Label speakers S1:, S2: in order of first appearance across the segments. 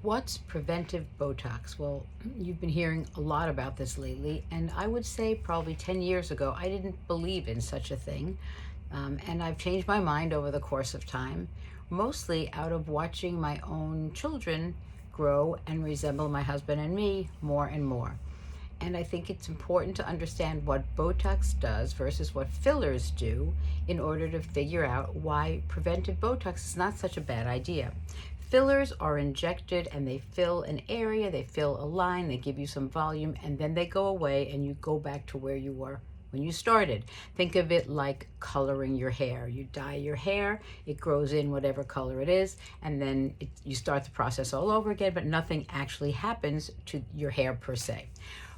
S1: What's preventive Botox? Well, you've been hearing a lot about this lately, and I would say probably 10 years ago, I didn't believe in such a thing. And I've changed my mind over the course of time, mostly out of watching my own children grow and resemble my husband and me more and more. And I think it's important to understand what Botox does versus what fillers do in order to figure out why preventive Botox is not such a bad idea. Fillers are injected and they fill an area, they fill a line, they give you some volume, and then they go away and you go back to where you were when you started. Think of it like coloring your hair. You dye your hair, it grows in whatever color it is, and then you start the process all over again, but nothing actually happens to your hair per se.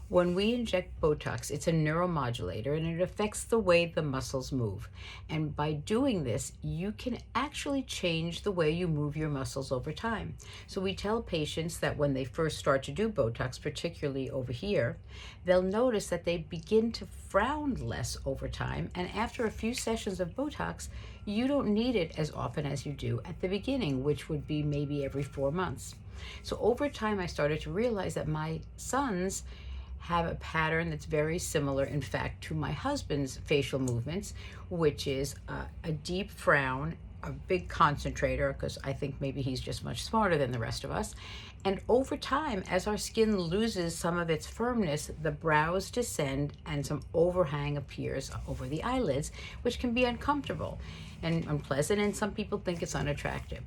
S1: When we inject Botox, it's a neuromodulator and it affects the way the muscles move. And by doing this, you can actually change the way you move your muscles over time. So we tell patients that when they first start to do Botox, particularly over here, they'll notice that they begin to frown less over time. And after a few sessions of Botox, you don't need it as often as you do at the beginning, which would be maybe every 4 months. So over time, I started to realize that my sons have a pattern that's very similar, in fact, to my husband's facial movements, which is a deep frown, a big concentrator, because I think maybe he's just much smarter than the rest of us. And over time, as our skin loses some of its firmness, the brows descend and some overhang appears over the eyelids, which can be uncomfortable and unpleasant, and some people think it's unattractive.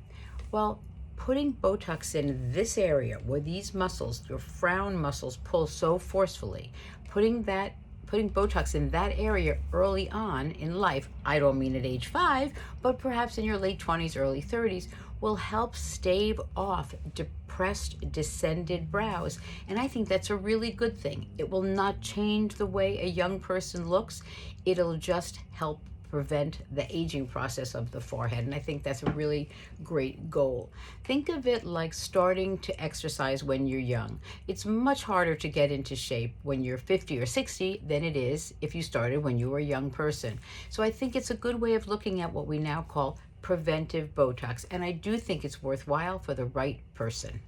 S1: Well, putting Botox in this area where these muscles, your frown muscles, pull so forcefully, putting Botox in that area early on in life, I don't mean at age 5, but perhaps in your late 20s, early 30s, will help stave off depressed, descended brows. And I think that's a really good thing. It will not change the way a young person looks. It'll just help prevent the aging process of the forehead. And I think that's a really great goal. Think of it like starting to exercise when you're young. It's much harder to get into shape when you're 50 or 60 than it is if you started when you were a young person. So I think it's a good way of looking at what we now call preventive Botox. And I do think it's worthwhile for the right person.